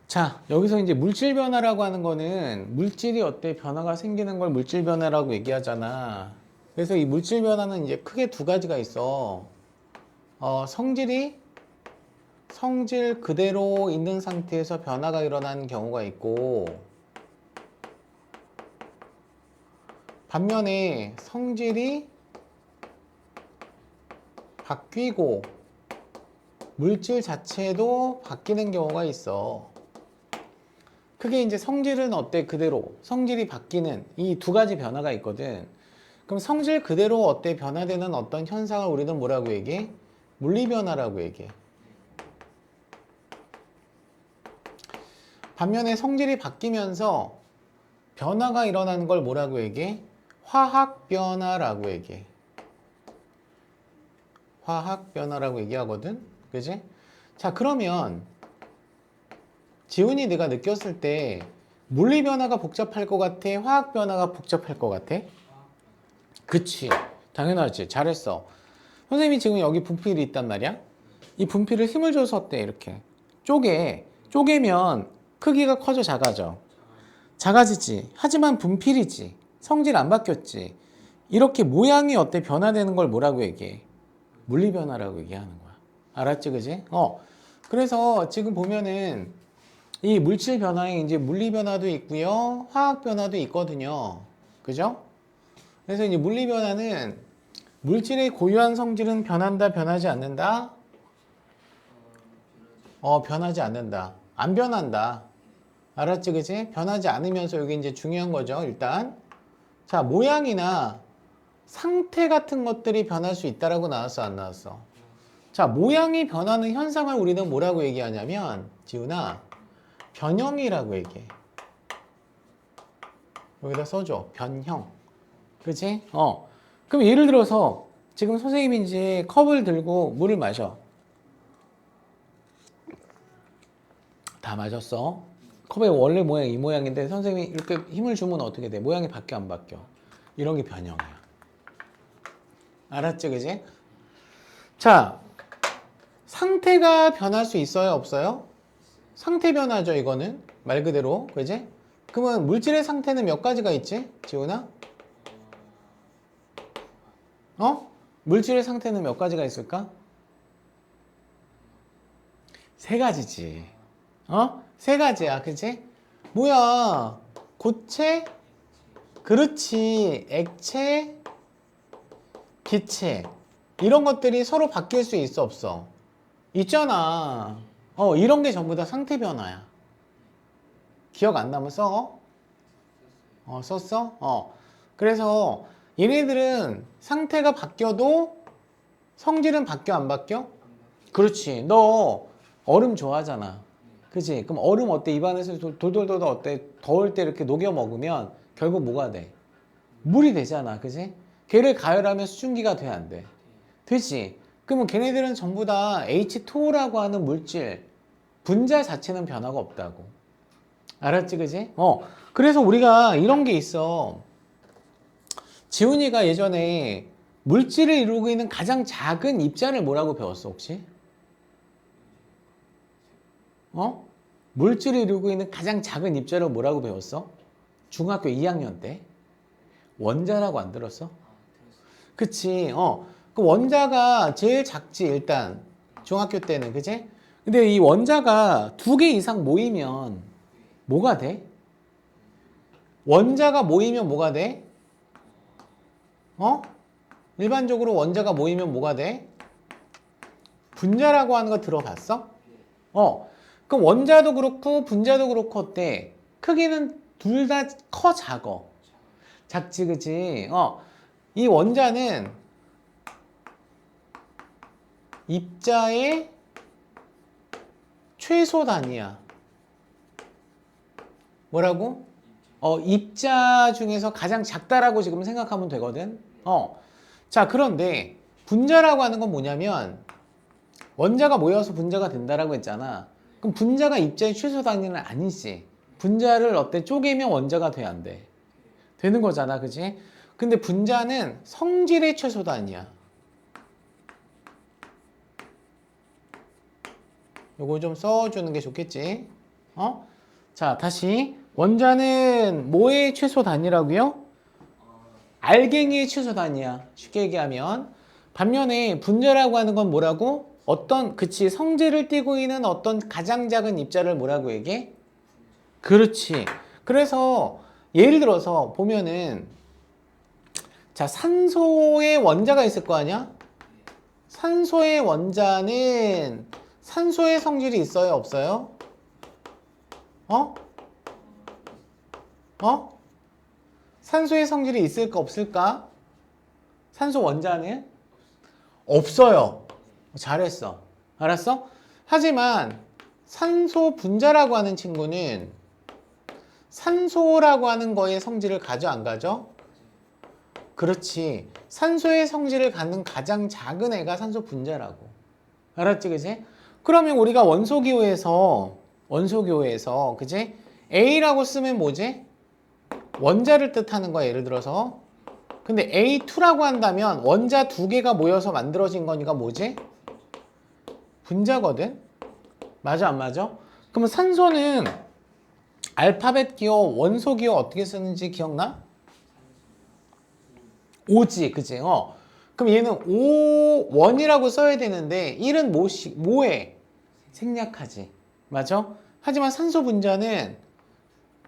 자, 여기서 이제 물질 변화라고 하는 거는 물질이 어때 변화가 생기는 걸 물질 변화라고 얘기하잖아. 그래서 이 물질 변화는 이제 크게 두 가지가 있어. 성질 그대로 있는 상태에서 변화가 일어나는 경우가 있고, 반면에 성질이 바뀌고 물질 자체도 바뀌는 경우가 있어. 크게 이제 성질은 어때 그대로, 성질이 바뀌는 이 두 가지 변화가 있거든. 그럼 성질 그대로 어때 변화되는 어떤 현상을 우리는 뭐라고 얘기해? 물리 변화라고 얘기해. 반면에 성질이 바뀌면서 변화가 일어나는 걸 뭐라고 얘기해? 화학 변화라고 얘기해. 화학 변화라고 얘기하거든. 그지? 자, 그러면 지훈이 네가 느꼈을 때 물리 변화가 복잡할 것 같아? 화학 변화가 복잡할 것 같아? 그치. 당연하지. 잘했어. 선생님이 지금 여기 분필이 있단 말이야. 이 분필을 힘을 줘서 어때? 이렇게 쪼개면 크기가 커져 작아져? 작아지지. 하지만 분필이지. 성질 안 바뀌었지. 이렇게 모양이 어때? 변화되는 걸 뭐라고 얘기해? 물리 변화라고 얘기하는 거야. 알았지, 그지? 그래서 지금 보면은 이 물질 변화에 이제 물리 변화도 있고요, 화학 변화도 있거든요. 그죠? 그래서 이제 물리 변화는 물질의 고유한 성질은 변한다, 변하지 않는다? 변하지 않는다. 안 변한다. 알았지, 그지? 변하지 않으면서 여기 이제 중요한 거죠, 일단. 자, 모양이나 상태 같은 것들이 변할 수 있다라고 나왔어, 안 나왔어? 자, 모양이 변하는 현상을 우리는 뭐라고 얘기하냐면, 지훈아, 변형이라고 얘기해. 여기다 써줘. 변형. 그치? 그럼 예를 들어서 지금 선생님이 이제 컵을 들고 물을 마셔. 다 마셨어. 컵의 원래 모양이 이 모양인데 선생님이 이렇게 힘을 주면 어떻게 돼? 모양이 바뀌어 안 바뀌어? 이런 게 변형이야. 알았지, 그지? 자, 상태가 변할 수 있어요, 없어요? 상태 변화죠, 이거는. 말 그대로. 그지? 그러면 물질의 상태는 몇 가지가 있지? 지훈아? 물질의 상태는 몇 가지가 있을까? 세 가지지. 세 가지야. 그치? 뭐야? 고체? 그렇지. 액체? 기체. 이런 것들이 서로 바뀔 수 있어, 없어? 있잖아. 이런 게 전부 다 상태 변화야. 기억 안 나면 써? 썼어? 그래서 얘네들은 상태가 바뀌어도 성질은 바뀌어, 안 바뀌어? 그렇지. 너 얼음 좋아하잖아. 그치? 그럼 얼음 어때? 입안에서 돌돌돌 어때? 더울 때 이렇게 녹여 먹으면 결국 뭐가 돼? 물이 되잖아. 그치? 걔를 가열하면 수증기가 돼, 안 돼? 되지? 그러면 걔네들은 전부 다 H2O라고 하는 물질, 분자 자체는 변화가 없다고. 알았지? 그치? 그래서 우리가 이런 게 있어. 지훈이가 예전에 물질을 이루고 있는 가장 작은 입자를 뭐라고 배웠어, 혹시? 물질을 이루고 있는 가장 작은 입자를 뭐라고 배웠어? 중학교 2학년 때? 원자라고 안 들었어? 그치, 그 원자가 제일 작지, 일단. 중학교 때는, 그치? 근데 이 원자가 두 개 이상 모이면 뭐가 돼? 원자가 모이면 뭐가 돼? 어? 일반적으로 원자가 모이면 뭐가 돼? 분자라고 하는 거 들어봤어? 그럼 원자도 그렇고 분자도 그렇고 어때? 크기는 둘 다 커 작어? 작지, 그치? 이 원자는 입자의 최소 단위야. 뭐라고? 입자 중에서 가장 작다라고 지금 생각하면 되거든. 자, 그런데 분자라고 하는 건 뭐냐면 원자가 모여서 분자가 된다라고 했잖아. 그럼 분자가 입자의 최소 단위는 아니지. 분자를 어때? 쪼개면 원자가 돼, 안 돼? 되는 거잖아, 그치? 근데 분자는 성질의 최소 단위야. 요거 좀 써주는 게 좋겠지? 자, 다시. 원자는 뭐의 최소 단위라고요? 알갱이의 최소 단위야. 쉽게 얘기하면. 반면에 분자라고 하는 건 뭐라고? 그치, 성질을 띠고 있는 어떤 가장 작은 입자를 뭐라고 얘기해? 그렇지. 그래서 예를 들어서 보면은 자, 산소의 원자가 있을 거 아니야? 산소의 원자는 산소의 성질이 있어요, 없어요? 어? 어? 산소의 성질이 있을까, 없을까? 산소 원자는 없어요. 잘했어. 알았어? 하지만 산소 분자라고 하는 친구는 산소라고 하는 거의 성질을 가져, 안 가져? 그렇지. 산소의 성질을 갖는 가장 작은 애가 산소 분자라고. 알았지, 그지? 그러면 우리가 원소교에서, 그지? A라고 쓰면 뭐지? 원자를 뜻하는 거야, 예를 들어서. 근데 A2라고 한다면 원자 두 개가 모여서 만들어진 거니까 뭐지? 분자거든? 맞아, 안 맞아? 그러면 산소는 알파벳 기호, 원소 기호 어떻게 쓰는지 기억나? 오지, 그지? 그럼 얘는 O1이라고 써야 되는데 1은 뭐해? 생략하지. 맞아? 하지만 산소 분자는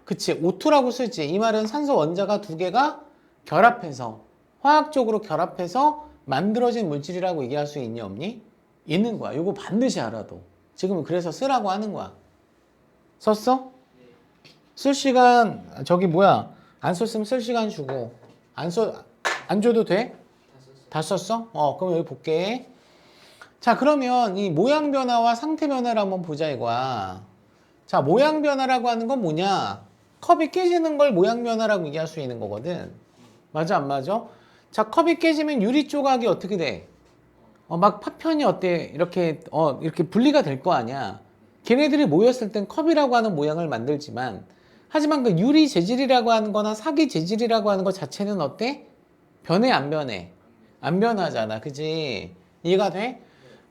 그치, O2라고 쓰지. 이 말은 산소 원자가 두 개가 결합해서 화학적으로 결합해서 만들어진 물질이라고 얘기할 수 있니 없니? 있는 거야. 이거 반드시 알아도. 지금 그래서 쓰라고 하는 거야. 썼어? 쓸 시간 저기 뭐야? 안 썼으면 쓸 시간 주고 안 줘도 돼? 다 썼어? 그럼 여기 볼게. 자, 그러면 이 모양 변화와 상태 변화를 한번 보자 이거야. 자, 모양 변화라고 하는 건 뭐냐? 컵이 깨지는 걸 모양 변화라고 얘기할 수 있는 거거든. 맞아, 안 맞아? 자, 컵이 깨지면 유리 조각이 어떻게 돼? 막 파편이 어때? 이렇게 분리가 될 거 아니야. 걔네들이 모였을 땐 컵이라고 하는 모양을 만들지만, 하지만 그 유리 재질이라고 하는 거나 사기 재질이라고 하는 것 자체는 어때? 변해, 안 변해? 안 변하잖아. 그지? 이해가 돼?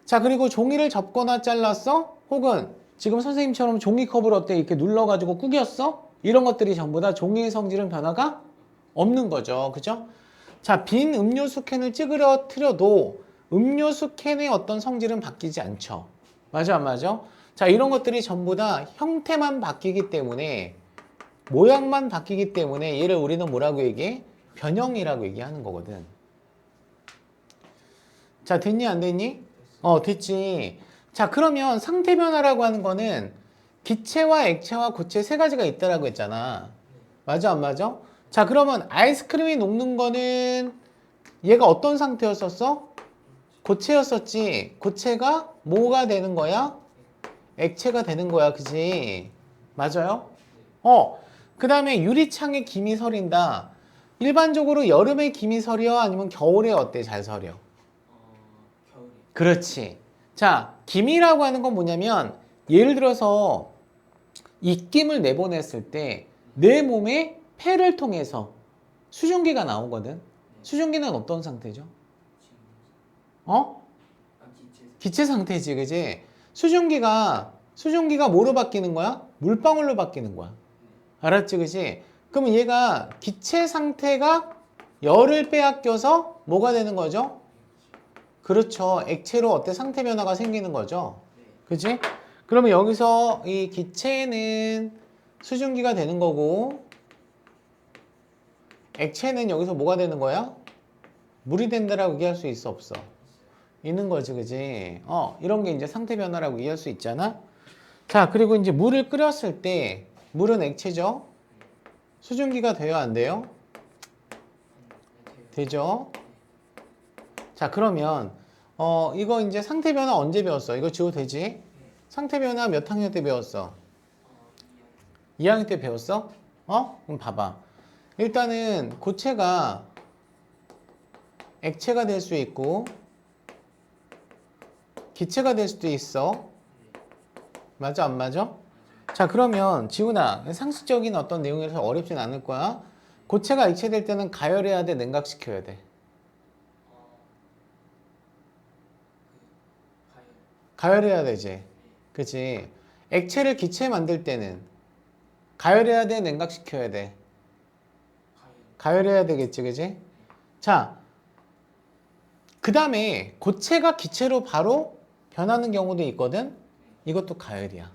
자, 그리고 종이를 접거나 잘랐어? 혹은 지금 선생님처럼 종이컵을 어때? 이렇게 눌러가지고 구겼어? 이런 것들이 전부 다 종이의 성질은 변화가 없는 거죠. 그죠? 자, 빈 음료수 캔을 찌그러뜨려도 음료수 캔의 어떤 성질은 바뀌지 않죠. 맞아, 안 맞아? 자, 이런 것들이 전부 다 형태만 바뀌기 때문에, 모양만 바뀌기 때문에 얘를 우리는 뭐라고 얘기해? 변형이라고 얘기하는 거거든. 자, 됐니, 안 됐니? 됐지. 자, 그러면 상태 변화라고 하는 거는 기체와 액체와 고체 세 가지가 있다라고 했잖아. 맞아, 안 맞아? 자, 그러면 아이스크림이 녹는 거는 얘가 어떤 상태였었어? 고체였었지. 고체가 뭐가 되는 거야? 액체가 되는 거야. 그지? 맞아요? 그 다음에 유리창에 김이 서린다. 일반적으로 여름에 김이 서려? 아니면 겨울에 어때? 잘 서려? 겨울이. 그렇지. 자, 김이라고 하는 건 뭐냐면 예를 들어서 입김을 내보냈을 때 내 몸에 폐를 통해서 수증기가 나오거든. 수증기는 어떤 상태죠? 기체 상태지, 그지? 수증기가 뭐로 바뀌는 거야? 물방울로 바뀌는 거야. 알았지, 그지? 그러면 얘가 기체 상태가 열을 빼앗겨서 뭐가 되는 거죠? 그렇죠. 액체로 어때? 상태 변화가 생기는 거죠. 그지? 그러면 여기서 이 기체는 수증기가 되는 거고, 액체는 여기서 뭐가 되는 거야? 물이 된다라고 얘기할 수 있어, 없어? 있는 거지, 그지? 이런 게 이제 상태 변화라고 얘기할 수 있잖아? 자, 그리고 이제 물을 끓였을 때, 물은 액체죠? 수증기가 돼요, 안 돼요? 되죠? 자, 그러면, 이거 이제 상태 변화 언제 배웠어? 이거 지워도 되지? 상태 변화 몇 학년 때 배웠어? 2학년 때 배웠어? 그럼 봐봐. 일단은 고체가 액체가 될 수 있고, 기체가 될 수도 있어. 맞아, 안 맞아? 자, 그러면 지훈아, 상식적인 어떤 내용에서 어렵진 않을 거야. 고체가 액체될 때는 가열해야 돼, 냉각시켜야 돼? 가열해야 되지. 그치? 액체를 기체 만들 때는 가열해야 돼, 냉각시켜야 돼? 가열. 가열해야 되겠지, 그지? 자, 그 다음에 고체가 기체로 바로 변하는 경우도 있거든? 이것도 가열이야.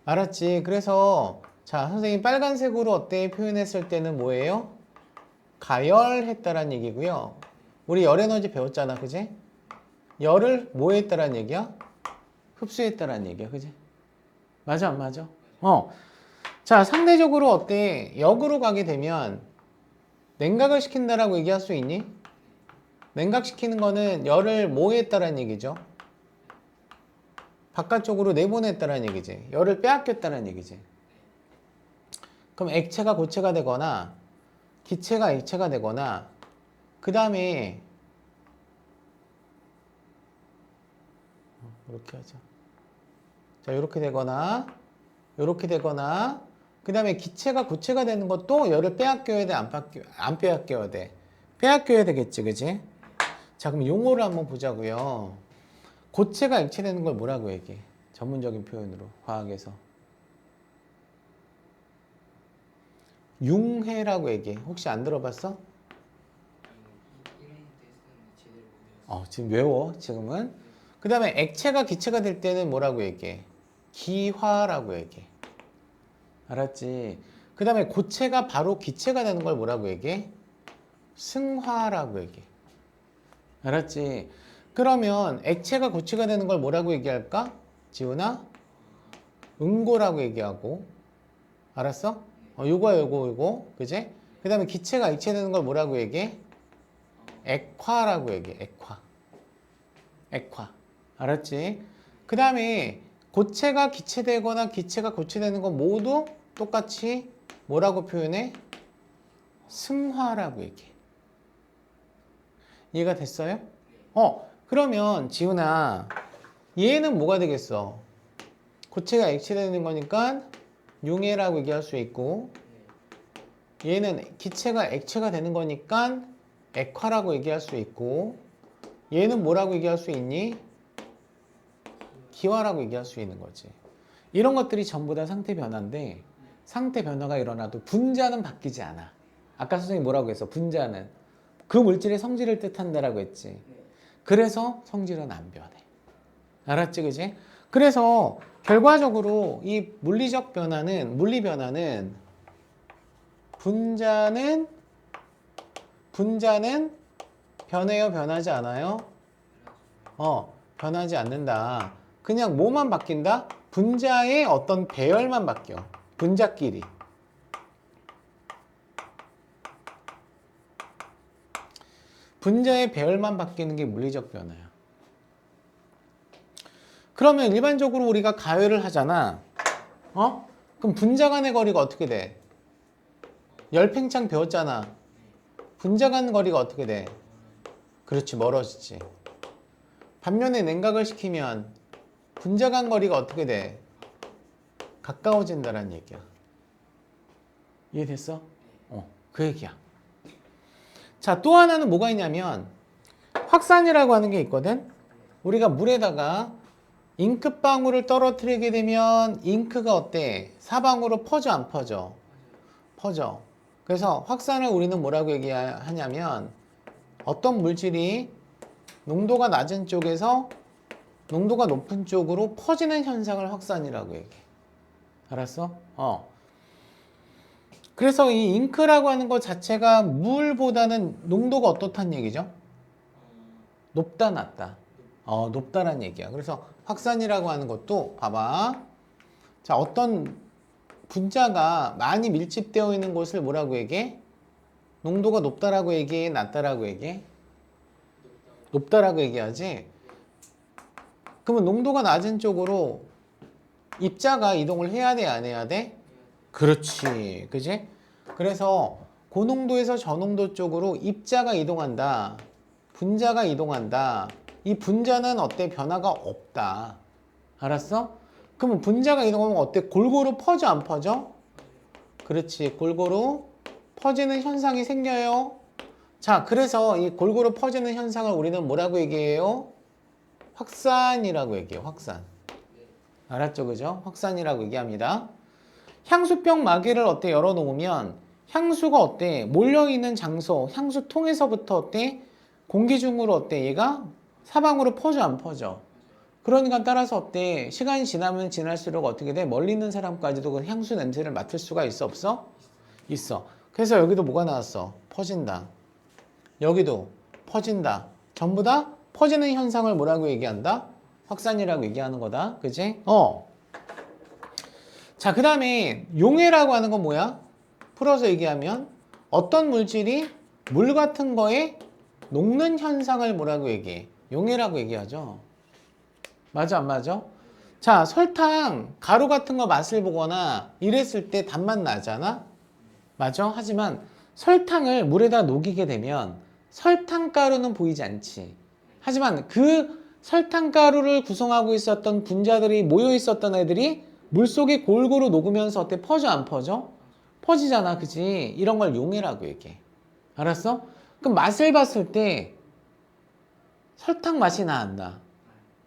알았지? 그래서 자, 선생님 빨간색으로 어때 표현했을 때는 뭐예요? 가열했다란 얘기고요. 우리 열 에너지 배웠잖아, 그지? 열을 뭐 했다란 얘기야? 흡수했다란 얘기야, 그지? 맞아, 안 맞아? 자, 상대적으로 어때? 역으로 가게 되면 냉각을 시킨다라고 얘기할 수 있니? 냉각시키는 거는 열을 뭐 했다란 얘기죠? 바깥쪽으로 내보냈다는 얘기지. 열을 빼앗겼다는 얘기지. 그럼 액체가 고체가 되거나 기체가 액체가 되거나 그 다음에 이렇게 하자. 자, 이렇게 되거나 이렇게 되거나 그 다음에 기체가 고체가 되는 것도 열을 빼앗겨야 돼? 안 빼앗겨야 돼? 빼앗겨야 되겠지, 그지? 자, 그럼 용어를 한번 보자고요. 고체가 액체 되는 걸 뭐라고 얘기해? 전문적인 표현으로 과학에서 융해라고 얘기해. 혹시 안 들어봤어? 이런 테스트는 제대로 못 배웠어요. 지금 외워 지금은. 그 다음에 액체가 기체가 될 때는 뭐라고 얘기해? 기화라고 얘기해. 알았지? 그 다음에 고체가 바로 기체가 되는 걸 뭐라고 얘기해? 승화라고 얘기해. 알았지? 그러면 액체가 고체가 되는 걸 뭐라고 얘기할까? 지훈아? 응고라고 얘기하고. 알았어? 요거야 요거 그지? 그 다음에 기체가 액체 되는 걸 뭐라고 얘기해? 액화라고 얘기해. 액화. 알았지? 그 다음에 고체가 기체되거나 기체가 고체되는 건 모두 똑같이 뭐라고 표현해? 승화라고 얘기해. 이해가 됐어요? 그러면 지훈아 얘는 뭐가 되겠어? 고체가 액체되는 거니까 융해라고 얘기할 수 있고 얘는 기체가 액체가 되는 거니까 액화라고 얘기할 수 있고 얘는 뭐라고 얘기할 수 있니? 기화라고 얘기할 수 있는 거지. 이런 것들이 전부 다 상태 변화인데 상태 변화가 일어나도 분자는 바뀌지 않아. 아까 선생님이 뭐라고 했어? 분자는 그 물질의 성질을 뜻한다라고 했지. 그래서 성질은 안 변해. 알았지, 그지? 그래서 결과적으로 이 물리적 변화는 물리 변화는 분자는 변해요, 변하지 않아요? 변하지 않는다. 그냥 뭐만 바뀐다? 분자의 어떤 배열만 바뀌어. 분자끼리. 분자의 배열만 바뀌는 게 물리적 변화야. 그러면 일반적으로 우리가 가열을 하잖아. 그럼 분자 간의 거리가 어떻게 돼? 열팽창 배웠잖아. 분자 간 거리가 어떻게 돼? 그렇지, 멀어지지. 반면에 냉각을 시키면 분자 간 거리가 어떻게 돼? 가까워진다는 얘기야. 이해됐어? 그 얘기야. 자, 또 하나는 뭐가 있냐면 확산이라고 하는 게 있거든. 우리가 물에다가 잉크방울을 떨어뜨리게 되면 잉크가 어때? 사방으로 퍼져 안 퍼져? 퍼져. 그래서 확산을 우리는 뭐라고 얘기하냐면 어떤 물질이 농도가 낮은 쪽에서 농도가 높은 쪽으로 퍼지는 현상을 확산이라고 얘기해. 알았어? 그래서 이 잉크라고 하는 것 자체가 물보다는 농도가 어떻다는 얘기죠? 높다, 낮다? 높다란 얘기야. 그래서 확산이라고 하는 것도 봐봐. 자, 어떤 분자가 많이 밀집되어 있는 곳을 뭐라고 얘기해? 농도가 높다라고 얘기해? 낮다라고 얘기해? 높다라고 얘기하지? 그러면 농도가 낮은 쪽으로 입자가 이동을 해야 돼, 안 해야 돼? 그렇지. 그지? 그래서 고농도에서 저농도 쪽으로 입자가 이동한다. 분자가 이동한다. 이 분자는 어때? 변화가 없다. 알았어? 그러면 분자가 이동하면 어때? 골고루 퍼져, 안 퍼져? 그렇지. 골고루 퍼지는 현상이 생겨요. 자, 그래서 이 골고루 퍼지는 현상을 우리는 뭐라고 얘기해요? 확산이라고 얘기해요. 확산. 알았죠? 그죠? 확산이라고 얘기합니다. 향수병 마개를 어때? 열어놓으면 향수가 어때? 몰려있는 장소, 향수통에서부터 어때? 공기 중으로 어때? 얘가 사방으로 퍼져 안 퍼져? 그러니까 따라서 어때? 시간이 지나면 지날수록 어떻게 돼? 멀리 있는 사람까지도 그 향수 냄새를 맡을 수가 있어 없어? 있어. 그래서 여기도 뭐가 나왔어? 퍼진다. 여기도 퍼진다. 전부 다 퍼지는 현상을 뭐라고 얘기한다? 확산이라고 얘기하는 거다. 그치? 자, 그 다음에 용해라고 하는 건 뭐야? 풀어서 얘기하면 어떤 물질이 물 같은 거에 녹는 현상을 뭐라고 얘기해? 용해라고 얘기하죠. 맞아, 안 맞아? 자, 설탕, 가루 같은 거 맛을 보거나 이랬을 때 단맛 나잖아? 맞아? 하지만 설탕을 물에다 녹이게 되면 설탕가루는 보이지 않지. 하지만 그 설탕가루를 구성하고 있었던 분자들이 모여 있었던 애들이 물속에 골고루 녹으면서 어때? 퍼져 안 퍼져? 퍼지잖아, 그지? 이런 걸 용해라고 얘기해. 알았어? 그럼 맛을 봤을 때 설탕 맛이 나, 안 나?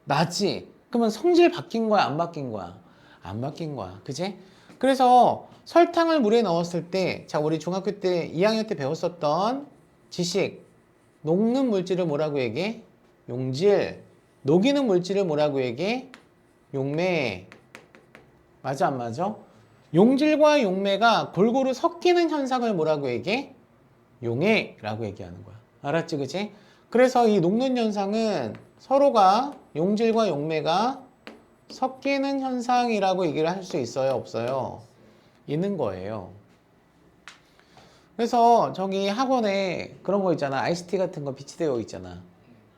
나지? 그러면 성질 바뀐 거야, 안 바뀐 거야? 안 바뀐 거야, 그지? 그래서 설탕을 물에 넣었을 때, 자, 우리 중학교 때 2학년 때 배웠었던 지식, 녹는 물질을 뭐라고 얘기해? 용질. 녹이는 물질을 뭐라고 얘기해? 용매. 맞아, 안 맞아? 용질과 용매가 골고루 섞이는 현상을 뭐라고 얘기해? 용해라고 얘기하는 거야. 알았지, 그치? 그래서 이 녹는 현상은 서로가 용질과 용매가 섞이는 현상이라고 얘기를 할 수 있어요, 없어요? 있는 거예요. 그래서 저기 학원에 그런 거 있잖아. 아이스티 같은 거 비치되어 있잖아.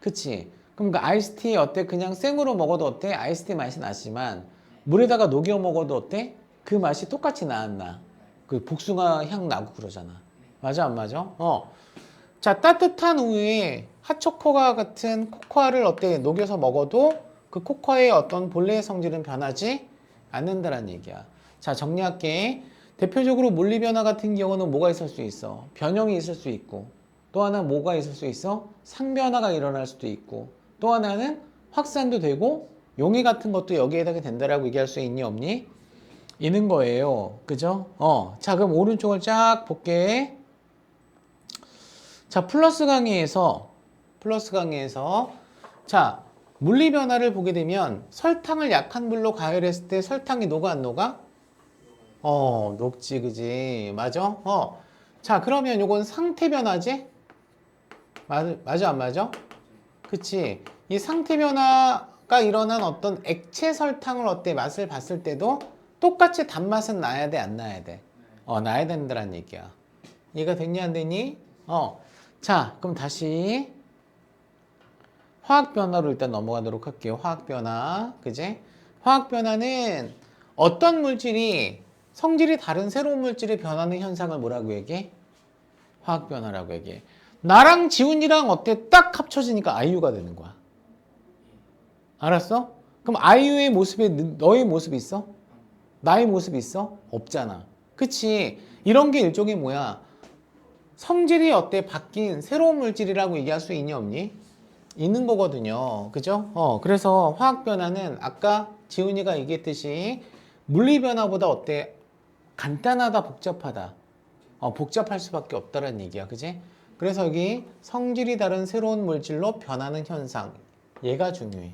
그치? 그럼 그 아이스티 어때? 그냥 생으로 먹어도 어때? 아이스티 맛이 나지만 물에다가 녹여 먹어도 어때? 그 맛이 똑같이 나, 안 나? 그 복숭아 향 나고 그러잖아. 맞아, 안 맞아? 자, 따뜻한 우유에 핫초코와 같은 코코아를 어때? 녹여서 먹어도 그 코코아의 어떤 본래의 성질은 변하지 않는다는 얘기야. 자, 정리할게. 대표적으로 물리변화 같은 경우는 뭐가 있을 수 있어? 변형이 있을 수 있고, 또 하나 뭐가 있을 수 있어? 상변화가 일어날 수도 있고, 또 하나는 확산도 되고 용해 같은 것도 여기에 해당이 된다라고 얘기할 수 있니 없니? 있는 거예요. 그죠? 자, 그럼 오른쪽을 쫙 볼게. 자, 플러스 강의에서 자, 물리 변화를 보게 되면 설탕을 약한 물로 가열했을 때 설탕이 녹아 안 녹아? 녹지, 그지? 맞아? 자, 그러면 요건 상태 변화지? 맞아, 안 맞아? 그치? 이 상태 변화가 일어난 어떤 액체 설탕을 어때? 맛을 봤을 때도 똑같이 단맛은 나야 돼, 안 나야 돼? 나야 된다는 얘기야. 이해가 됐니, 안 됐니? 자, 그럼 다시 화학 변화로 일단 넘어가도록 할게요. 화학 변화. 그지? 화학 변화는 어떤 물질이 성질이 다른 새로운 물질이 변하는 현상을 뭐라고 얘기해? 화학 변화라고 얘기해. 나랑 지훈이랑 어때? 딱 합쳐지니까 아이유가 되는 거야. 알았어? 그럼 아이유의 모습에 너의 모습이 있어? 나의 모습이 있어? 없잖아. 그치? 이런 게 일종의 뭐야? 성질이 어때? 바뀐 새로운 물질이라고 얘기할 수 있니 없니? 있는 거거든요. 그죠? 그래서 화학 변화는 아까 지훈이가 얘기했듯이 물리 변화보다 어때? 간단하다, 복잡하다? 복잡할 수밖에 없다는 얘기야. 그지? 그래서 여기 성질이 다른 새로운 물질로 변하는 현상. 얘가 중요해.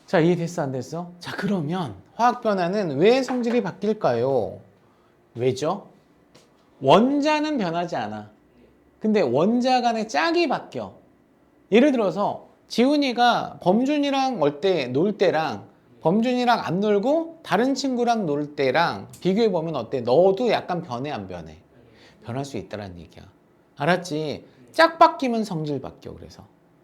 자, 이해됐어? 안 됐어? 자, 그러면 화학 변화는 왜 성질이 바뀔까요? 왜죠? 원자는 변하지 않아. 근데 원자 간의 짝이 바뀌어. 예를 들어서 지훈이가 범준이랑 놀 때랑 범준이랑 안 놀고 다른 친구랑 놀 때랑 비교해보면 어때? 너도 약간 변해, 안 변해? 변할 수 있다는 얘기야. 알았지? 짝 바뀌면 성질 바뀌어. 그래서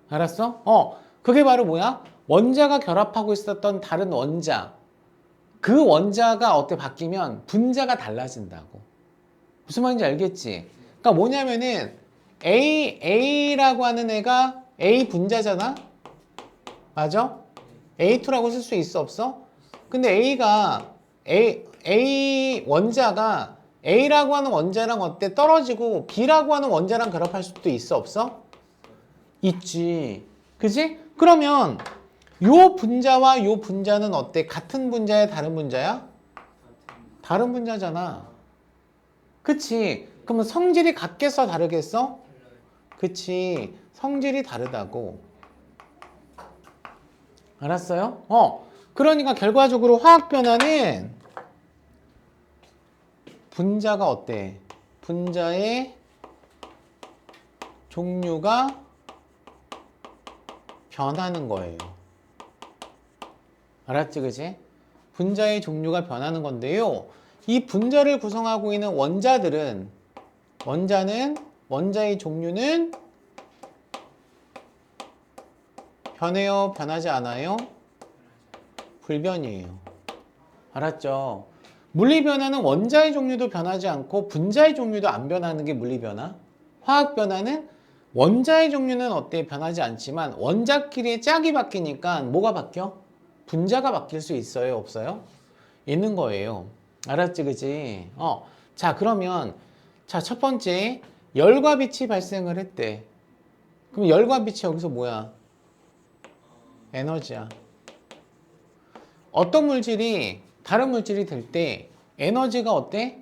알았어? 그게 바로 뭐야? 원자가 결합하고 있었던 다른 원자, 그 원자가 어때? 바뀌면 분자가 달라진다고. 무슨 말인지 알겠지? 그러니까 뭐냐면은 A라고 하는 애가 A 분자잖아? 맞아? A2라고 쓸 수 있어, 없어? 근데 A 원자가 A라고 하는 원자랑 어때? 떨어지고 B라고 하는 원자랑 결합할 수도 있어, 없어? 있지. 그지? 그러면 요 분자와 요 분자는 어때? 같은 분자야, 다른 분자야? 다른 분자잖아. 그치? 그러면 성질이 같겠어, 다르겠어? 그치? 성질이 다르다고. 알았어요? 그러니까 결과적으로 화학 변화는 분자가 어때? 분자의 종류가 변하는 거예요. 알았지, 그지? 분자의 종류가 변하는 건데요. 이 분자를 구성하고 있는 원자의 종류는 변해요? 변하지 않아요? 불변이에요. 알았죠? 물리 변화는 원자의 종류도 변하지 않고 분자의 종류도 안 변하는 게 물리 변화. 화학 변화는 원자의 종류는 어때? 변하지 않지만 원자끼리의 짝이 바뀌니까 뭐가 바뀌어? 분자가 바뀔 수 있어요? 없어요? 있는 거예요. 알았지, 그지? 자, 그러면 자, 첫 번째 열과 빛이 발생을 했대. 그럼 열과 빛이 여기서 뭐야? 에너지야. 어떤 물질이 다른 물질이 될 때 에너지가 어때?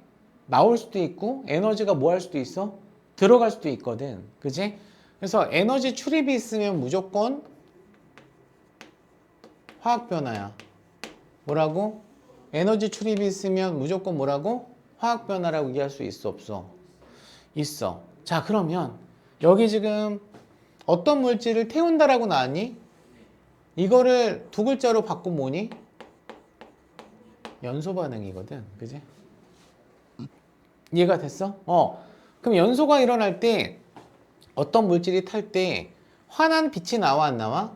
나올 수도 있고 에너지가 뭐 할 수도 있어? 들어갈 수도 있거든. 그지? 그래서 에너지 출입이 있으면 무조건 화학 변화야. 뭐라고? 에너지 출입이 있으면 무조건 뭐라고? 화학 변화라고 얘기할 수 있어, 없어? 있어. 자, 그러면 여기 지금 어떤 물질을 태운다라고 나왔니? 이거를 두 글자로 바꾸면 뭐니? 연소 반응이거든. 그지? 이해가 됐어? 그럼 연소가 일어날 때 어떤 물질이 탈 때 환한 빛이 나와 안 나와?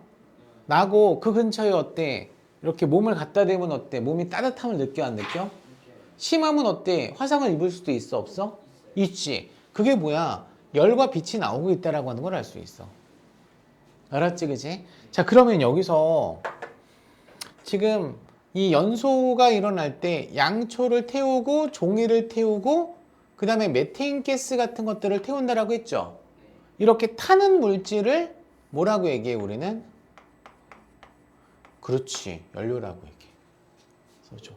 나고 그 근처에 어때? 이렇게 몸을 갖다 대면 어때? 몸이 따뜻함을 느껴 안 느껴? 심하면 어때? 화상을 입을 수도 있어 없어? 있지. 그게 뭐야? 열과 빛이 나오고 있다라고 하는 걸 알 수 있어. 알았지, 그지? 자, 그러면 여기서 지금 이 연소가 일어날 때 양초를 태우고 종이를 태우고 그 다음에 메테인 가스 같은 것들을 태운다라고 했죠. 이렇게 타는 물질을 뭐라고 얘기해 우리는? 그렇지, 연료라고 얘기해. 써줘.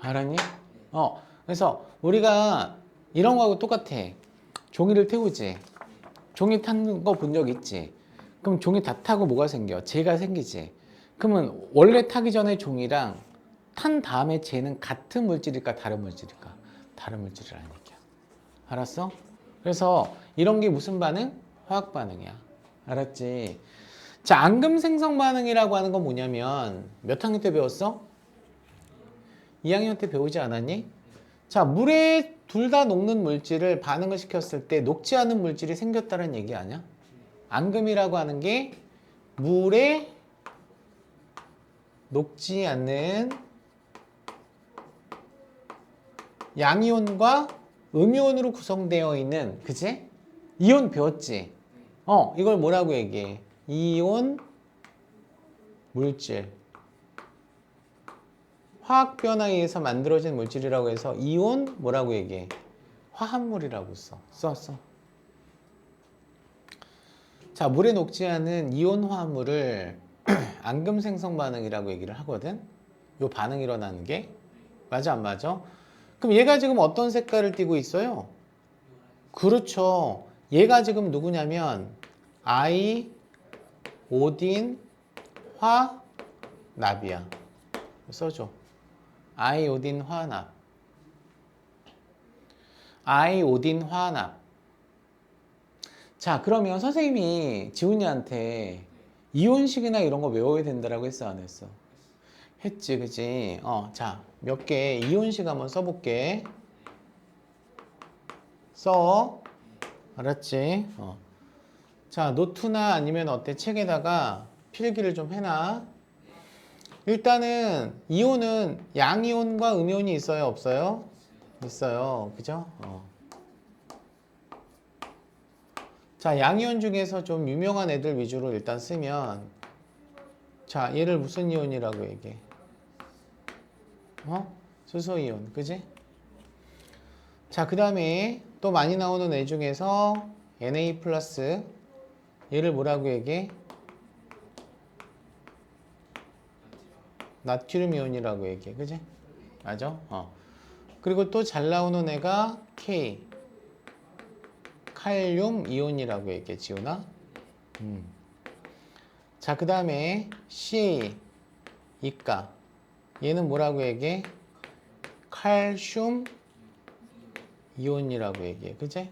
알았니? 그래서 우리가 이런 거하고 똑같아. 종이를 태우지. 종이 타는 거 본 적 있지? 그럼 종이 다 타고 뭐가 생겨? 재가 생기지. 그러면 원래 타기 전에 종이랑 탄 다음에 재는 같은 물질일까 다른 물질일까? 다른 물질이라는 얘기야. 알았어? 그래서 이런 게 무슨 반응? 화학 반응이야. 알았지? 자, 앙금 생성 반응이라고 하는 건 뭐냐면 몇 학년 때 배웠어? 2학년 때 배우지 않았니? 자, 물에 둘 다 녹는 물질을 반응을 시켰을 때 녹지 않은 물질이 생겼다는 얘기 아니야? 앙금이라고 하는 게 물에 녹지 않는 양이온과 음이온으로 구성되어 있는, 그치? 이온 배웠지? 이걸 뭐라고 얘기해? 이온 물질. 화학 변화에 의해서 만들어진 물질이라고 해서 이온 뭐라고 얘기해? 화합물이라고 썼어. 자, 물에 녹지 않은 이온 화합물을 앙금 생성 반응이라고 얘기를 하거든. 요 반응이 일어나는 게 맞아 안 맞아? 그럼 얘가 지금 어떤 색깔을 띠고 있어요? 그렇죠. 얘가 지금 누구냐면 아이오딘 화납이야. 써줘. 아이오딘 화납. 아이오딘 화납. 자, 그러면 선생님이 지훈이한테 이온식이나 이런 거 외워야 된다라고 했어 안 했어? 했지, 그지? 자, 몇 개 이온식 한번 써볼게. 써. 알았지? 자, 노트나 아니면 어때? 책에다가 필기를 좀 해놔. 일단은 이온은 양이온과 음이온이 있어요, 없어요? 있어요. 그죠? 자, 양이온 중에서 좀 유명한 애들 위주로 일단 쓰면 자, 얘를 무슨 이온이라고 얘기해? 수소이온. 그지? 자, 그 다음에 또 많이 나오는 애 중에서 Na 플러스 얘를 뭐라고 얘기해? 나트륨 이온이라고 얘기해. 그지? 맞아? 그리고 또 잘 나오는 애가 K. 칼륨 이온이라고 얘기해. 지훈아. 자, 그 다음에 CA. 이가. 얘는 뭐라고 얘기해? 칼슘 이온이라고 얘기해. 그지?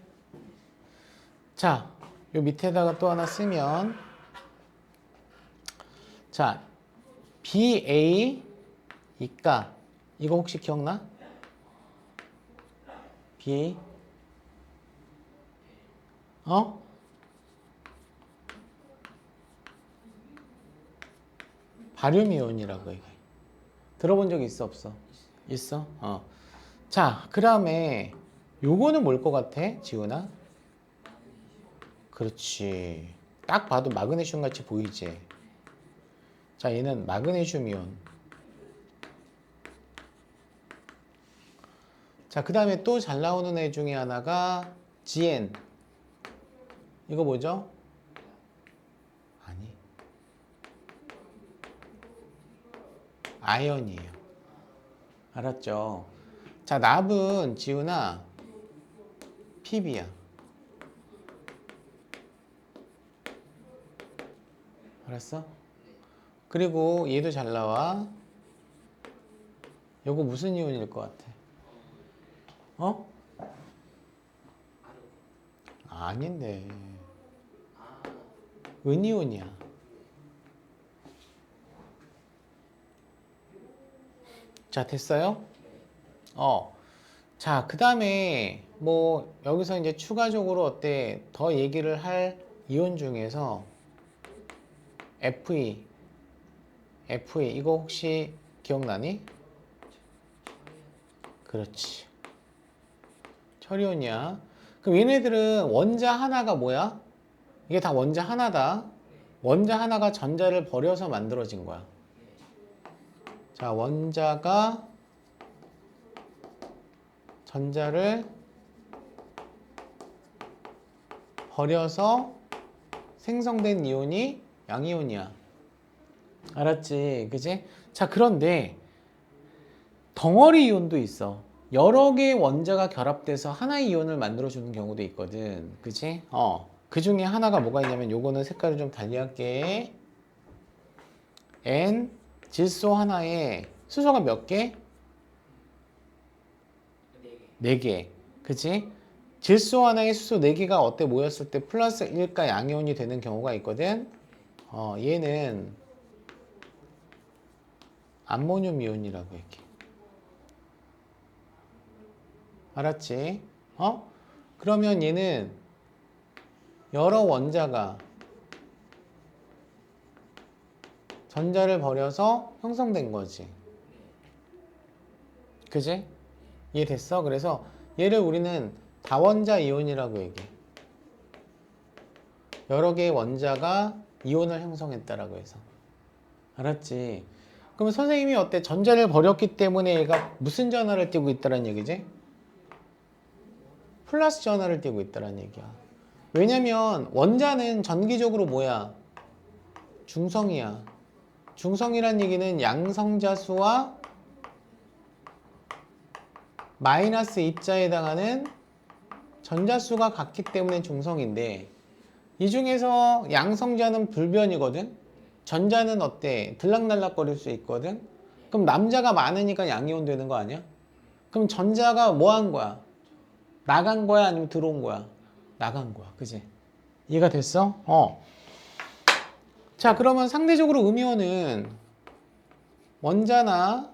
자, 요 밑에다가 또 하나 쓰면 자, BA 이가 이거 혹시 기억나? BA 바륨 이온이라고 얘기해. 들어본 적 있어 없어? 있어? 자, 그 다음에 요거는 뭘 것 같아? 지훈아? 그렇지. 딱 봐도 마그네슘 같이 보이지? 자, 얘는 마그네슘 이온. 자, 그 다음에 또 잘 나오는 애 중에 하나가 GN. 이거 뭐죠? 아니. 아연이에요. 알았죠? 자, 납은 지훈아 PB야. 알았어? 그리고 얘도 잘 나와. 요거 무슨 이온일 것 같아? 아닌데. 은이온이야. 자, 됐어요? 자, 그 다음에 뭐 여기서 이제 추가적으로 어때 더 얘기를 할 이온 중에서 FE 이거 혹시 기억나니? 그렇지. 철이온이야. 그럼 얘네들은 원자 하나가 뭐야? 이게 다 원자 하나다. 원자 하나가 전자를 버려서 만들어진 거야. 자, 원자가 전자를 버려서 생성된 이온이 양이온이야. 알았지? 그지? 자, 그런데 덩어리 이온도 있어. 여러 개의 원자가 결합돼서 하나의 이온을 만들어주는 경우도 있거든. 그지? 그 중에 하나가 뭐가 있냐면 요거는 색깔을 좀 달리할게. N 질소 하나에 수소가 몇 개? 4개. 그치? 질소 하나에 수소 4개가 어때 모였을 때 플러스 1가 양이온이 되는 경우가 있거든. 얘는 암모늄 이온이라고 얘기해. 알았지? 그러면 얘는 여러 원자가 전자를 버려서 형성된 거지. 그지? 이해됐어? 그래서 얘를 우리는 다원자 이온이라고 얘기해. 여러 개의 원자가 이온을 형성했다라고 해서. 알았지? 그러면 선생님이 어때? 전자를 버렸기 때문에 얘가 무슨 전하를 띄고 있다는 얘기지? 플러스 전하를 띄고 있다는 얘기야. 왜냐면 원자는 전기적으로 뭐야? 중성이야. 중성이란 얘기는 양성자 수와 마이너스 2자에 해당하는 전자수가 같기 때문에 중성인데 이 중에서 양성자는 불변이거든. 전자는 어때? 들락날락거릴 수 있거든. 그럼 남자가 많으니까 양이온 되는 거 아니야? 그럼 전자가 뭐 한 거야? 나간 거야? 아니면 들어온 거야? 나간 거야. 그지? 이해가 됐어? 자, 그러면 상대적으로 음이온은 원자나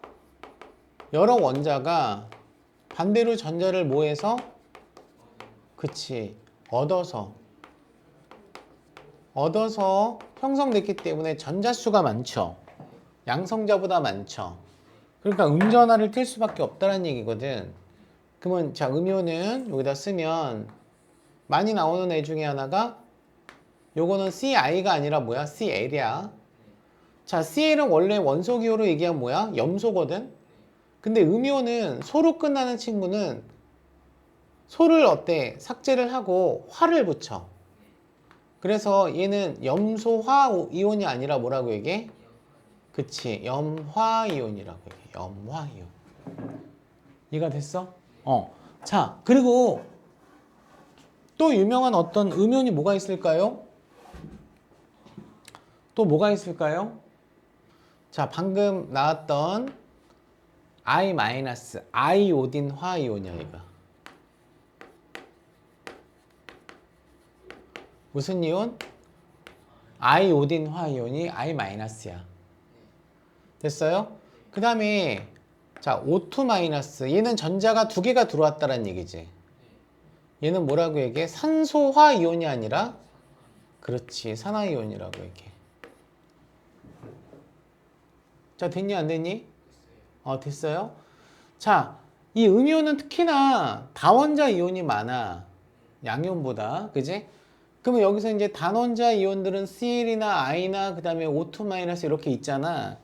여러 원자가 반대로 전자를 뭐해서? 그치. 얻어서 형성됐기 때문에 전자수가 많죠. 양성자보다 많죠. 그러니까 음전하를 띌 수밖에 없다는 얘기거든. 그러면 자, 음이온은 여기다 쓰면 많이 나오는 애 중에 하나가 요거는 CI가 아니라 뭐야? CL이야. 자, CL은 원래 원소기호로 얘기하면 뭐야? 염소거든. 근데 음이온은 소로 끝나는 친구는 소를 어때? 삭제를 하고 화를 붙여. 그래서 얘는 염소화 이온이 아니라 뭐라고 얘기해? 그치. 염화이온이라고 얘기해. 염화이온. 이해가 됐어? 자, 그리고 또 유명한 어떤 음이온이 뭐가 있을까요? 또 뭐가 있을까요? 자, 방금 나왔던 I 마이너스 아이오딘 화이온이야, 이거. 무슨 이온? 아이오딘 화이온이 I 마이너스야. 됐어요? 그 다음에 자, O2 마이너스. 얘는 전자가 두 개가 들어왔다는 얘기지. 얘는 뭐라고 얘기해? 산소화 이온이 아니라 그렇지, 산화이온이라고 얘기해. 자, 됐니 안 됐니? 됐어요? 자, 이 음이온은 특히나 다원자 이온이 많아. 양이온보다. 그지? 그러면 여기서 이제 단원자 이온들은 Cl이나 I나 그 다음에 O2 마이너스 이렇게 있잖아.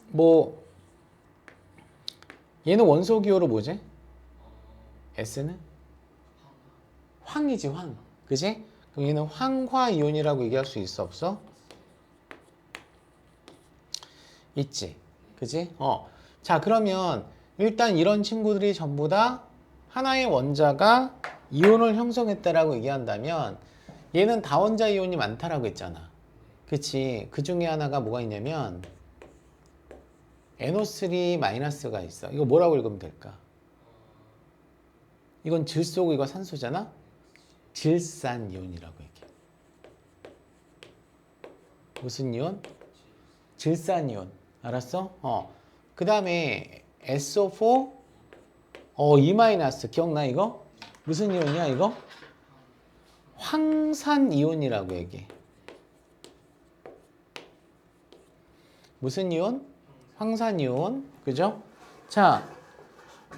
뭐 얘는 원소 기호로 뭐지? S는? 황이지, 황. 그지? 그럼 얘는 황화 이온이라고 얘기할 수 있어, 없어? 있지. 그지? 자, 그러면 일단 이런 친구들이 전부 다 하나의 원자가 이온을 형성했다라고 얘기한다면 얘는 다원자 이온이 많다라고 했잖아. 그치? 그 중에 하나가 뭐가 있냐면 NO3 마이너스가 있어. 이거 뭐라고 읽으면 될까? 이건 질소고 이거 산소잖아? 질산 이온이라고 얘기해. 무슨 이온? 질산 이온. 알았어? 그 다음에 SO4 E 마이너스 기억나 이거? 무슨 이온이야 이거? 황산 이온이라고 얘기해. 무슨 이온? 황산 이온. 그죠? 자,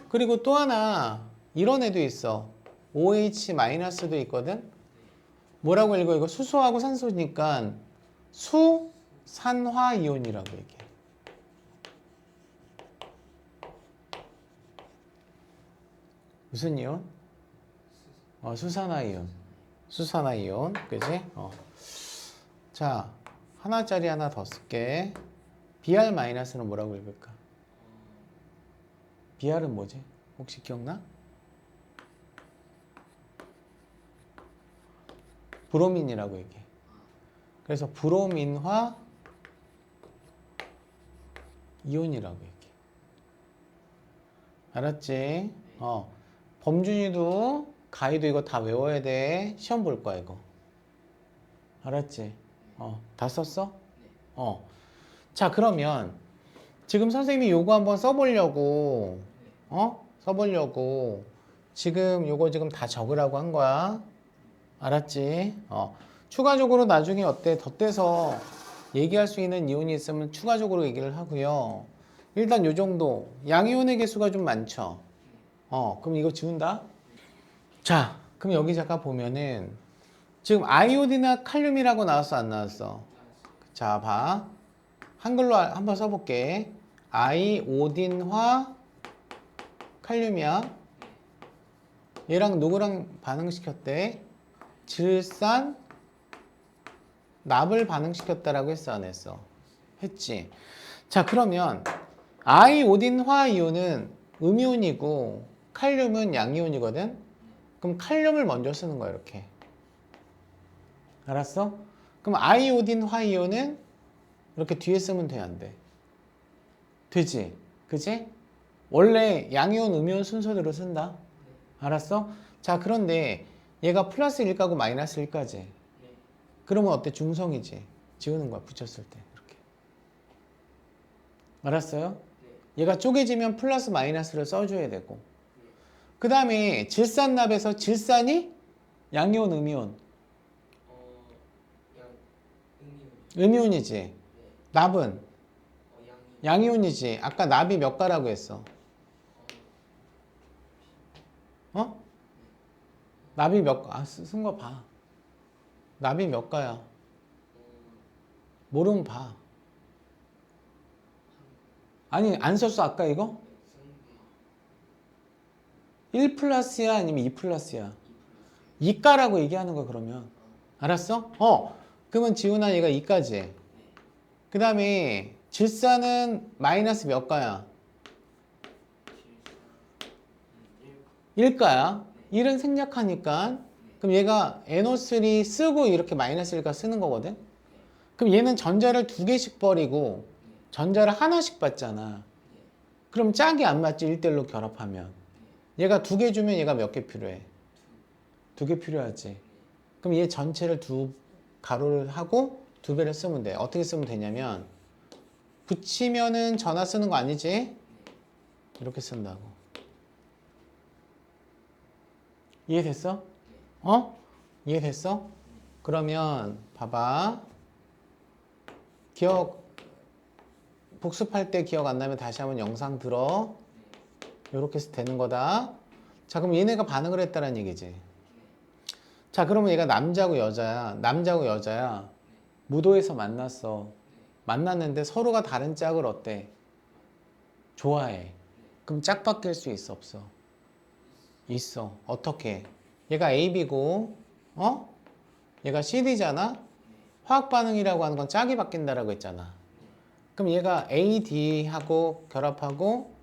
그리고 또 하나 이런 애도 있어. OH 마이너스도 있거든. 뭐라고 읽어? 이거 수소하고 산소니까 수산화 이온이라고 얘기해. 무슨 이온? 수산화 이온. 수산화 이온. 그지? 자, 하나짜리 하나 더 쓸게. Br 마이너스는 뭐라고 읽을까? Br은 뭐지? 혹시 기억나? 브로민이라고 얘기해. 그래서 브로민화 이온이라고 얘기해. 알았지? 범준이도 가희도 이거 다 외워야 돼. 시험 볼 거야 이거. 알았지? 다 썼어? 자, 그러면 지금 선생님이 요거 한번 써보려고 써보려고 지금 요거 지금 다 적으라고 한 거야. 알았지? 추가적으로 나중에 어때? 덧대서 얘기할 수 있는 이온이 있으면 추가적으로 얘기를 하고요. 일단 요 정도. 양이온의 개수가 좀 많죠? 그럼 이거 지운다? 자, 그럼 여기 잠깐 보면은 지금 아이오딘이나 칼륨이라고 나왔어, 안 나왔어? 자, 봐. 한글로 한번 써볼게. 아이오딘화 칼륨이야. 얘랑 누구랑 반응시켰대? 질산 납을 반응시켰다라고 했어, 안 했어? 했지. 자, 그러면 아이오딘화 이온은 음이온이고 칼륨은 양이온이거든. 그럼 칼륨을 먼저 쓰는 거야, 이렇게. 알았어? 그럼 아이오딘화 이온은 이렇게 뒤에 쓰면 돼, 안 돼? 되지? 그지? 원래 양이온, 음이온 순서대로 쓴다. 알았어? 자, 그런데 얘가 플러스 1가고 마이너스 1까지. 그러면 어때? 중성이지. 지우는 거야, 붙였을 때. 이렇게. 알았어요? 얘가 쪼개지면 플러스 마이너스를 써줘야 되고. 그 다음에 질산납에서 질산이 양이온, 음이온. 음이온이지. 납은 양이온이지. 아까 납이 몇 가라고 했어? 납이 몇 가? 쓴 거 봐. 납이 몇 가야? 모르면 봐. 아니, 안 썼어, 아까 이거? 1 플러스야, 아니면 2 플러스야? 2가라고 얘기하는 거야, 그러면. 알았어? 그러면 지훈아, 얘가 2까지 해. 그 다음에 질산은 마이너스 몇 가야? 1가야. 1은 생략하니까. 그럼 얘가 NO3 쓰고 이렇게 마이너스 1가 쓰는 거거든. 그럼 얘는 전자를 2개씩 버리고 전자를 하나씩 받잖아. 그럼 짝이 안 맞지 1대1로 결합하면. 얘가 2개 주면 얘가 몇 개 필요해? 2개 필요하지. 그럼 얘 전체를 가로를 하고 2배를 쓰면 돼. 어떻게 쓰면 되냐면 붙이면은 전화 쓰는 거 아니지? 이렇게 쓴다고. 이해됐어? 어? 이해됐어? 그러면 봐봐. 복습할 때 기억 안 나면 다시 한번 영상 들어. 이렇게 해서 되는 거다. 자, 그럼 얘네가 반응을 했다는 얘기지. 자, 그러면 얘가 남자고 여자야. 남자고 여자야. 무도에서 만났어. 만났는데 서로가 다른 짝을 어때? 좋아해. 그럼 짝 바뀔 수 있어, 없어? 있어. 어떻게? 얘가 AB고, 얘가 CD잖아? 화학 반응이라고 하는 건 짝이 바뀐다라고 했잖아. 그럼 얘가 AD하고 결합하고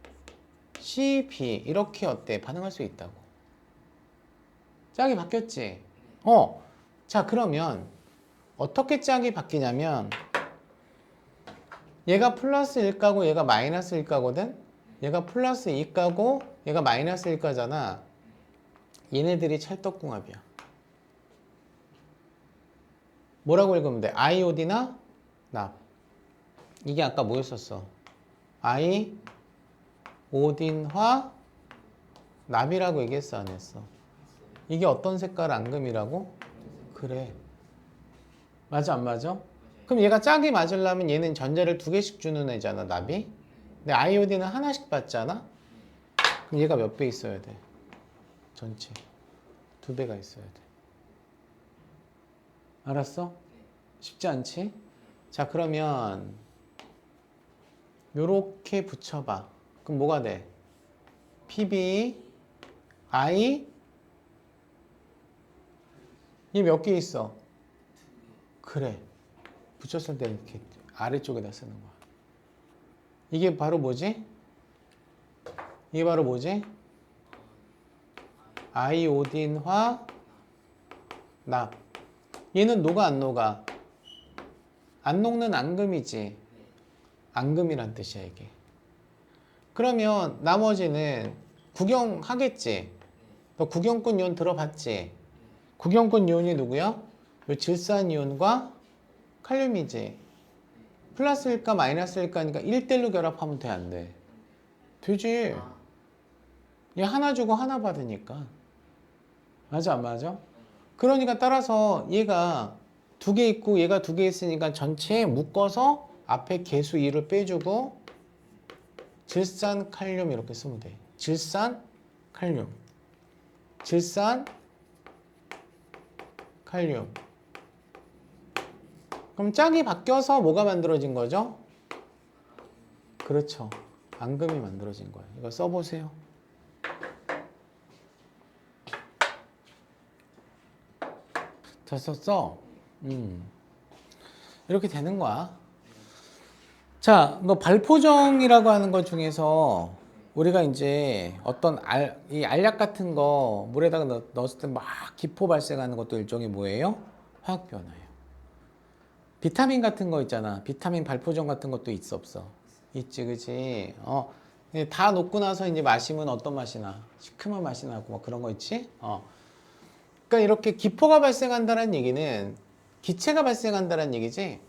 CB 이렇게 어때? 반응할 수 있다고. 짝이 바뀌었지? 자, 그러면 어떻게 짝이 바뀌냐면 얘가 플러스 1가고 얘가 마이너스 1가거든? 얘가 플러스 2가고 얘가 마이너스 1가잖아. 얘네들이 찰떡궁합이야. 뭐라고 읽으면 돼? 아이오디나 납. 이게 아까 뭐였었어? 아이오딘화 납이라고 얘기했어, 안 했어? 이게 어떤 색깔 앙금이라고? 그래. 맞아, 안 맞아? 그럼 얘가 짝이 맞으려면 얘는 전자를 2개씩 주는 애잖아, 납이. 근데 아이오딘은 하나씩 받잖아? 그럼 얘가 몇 배 있어야 돼? 전체 2배가 있어야 돼. 알았어? 쉽지 않지? 자, 그러면 요렇게 붙여봐. 그럼 뭐가 돼? PB I 얘 몇 개 있어? 그래. 붙였을 때 이렇게 아래쪽에다 쓰는 거야. 이게 바로 뭐지? 이게 바로 뭐지? 아이오딘화 납. 얘는 녹아 안 녹아? 안 녹는 앙금이지. 앙금이란 뜻이야 이게. 그러면 나머지는 구경하겠지. 너 구경꾼 이온 들어봤지? 구경꾼 이온이 누구야? 요 질산이온과 칼륨이지. 플러스일까 마이너스일까니까 1대1로 결합하면 돼, 안 돼? 되지. 얘 하나 주고 하나 받으니까. 맞아, 안 맞아? 그러니까 따라서 얘가 2개 있고 얘가 2개 있으니까 전체에 묶어서 앞에 개수 2를 빼주고 질산 칼륨 이렇게 쓰면 돼. 질산 칼륨. 질산 칼륨. 그럼 짝이 바뀌어서 뭐가 만들어진 거죠? 그렇죠. 앙금이 만들어진 거예요. 이거 써보세요. 잘 썼어? 이렇게 되는 거야. 자, 너 발포정이라고 하는 것 중에서 우리가 이제 어떤 이 알약 같은 거 물에다가 넣었을 때 막 기포 발생하는 것도 일종의 뭐예요? 화학 변화예요. 비타민 같은 거 있잖아. 비타민 발포정 같은 것도 있어, 없어? 있지, 그치? 다 녹고 나서 이제 마시면 어떤 맛이 나? 시큼한 맛이 나고 막 그런 거 있지? 그러니까 이렇게 기포가 발생한다는 얘기는 기체가 발생한다는 얘기지.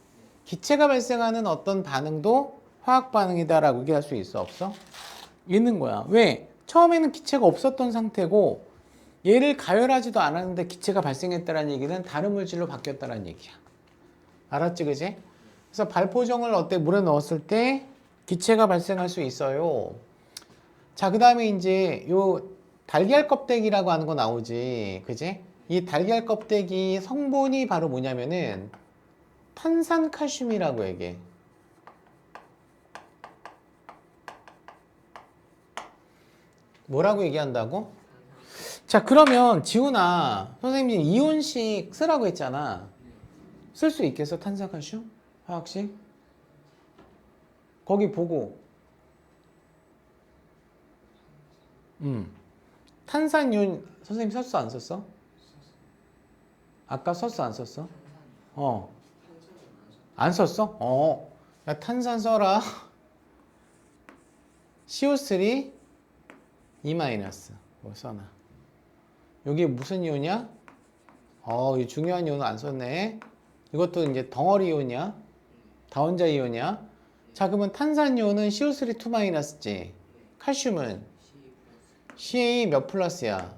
기체가 발생하는 어떤 반응도 화학 반응이다라고 얘기할 수 있어, 없어? 있는 거야. 왜? 처음에는 기체가 없었던 상태고 얘를 가열하지도 않았는데 기체가 발생했다는 얘기는 다른 물질로 바뀌었다는 얘기야. 알았지, 그지? 그래서 발포정을 어때? 물에 넣었을 때 기체가 발생할 수 있어요. 자, 그 다음에 이제 요 달걀 껍데기라고 하는 거 나오지, 그지? 이 달걀 껍데기 성분이 바로 뭐냐면은 탄산칼슘이라고 얘기해. 뭐라고 얘기한다고? 자, 그러면 지훈아, 선생님이 이온식 쓰라고 했잖아. 쓸 수 있겠어? 탄산칼슘? 화학식? 거기 보고. 탄산이온 선생님 썼어 안 썼어? 아까 썼어 안 썼어? 어. 안 썼어? 어. 야, 탄산 써라. CO3 E 마이너스. 뭐 써놔. 여기 무슨 이온이야? 이 중요한 이온은 안 썼네. 이것도 이제 덩어리 이온이야. 다원자 이온이야. 자, 그러면 탄산 이온은 CO3 2 마이너스지. 칼슘은 CA 몇 플러스야?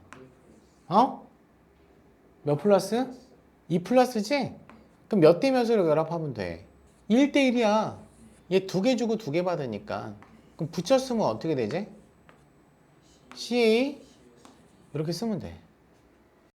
어? 몇 플러스? 2 플러스지? 그럼 몇 대 몇으로 결합하면 돼? 1대 1이야. 얘 2개 주고 2개 받으니까. 그럼 붙여 쓰면 어떻게 되지? CA 이렇게 쓰면 돼.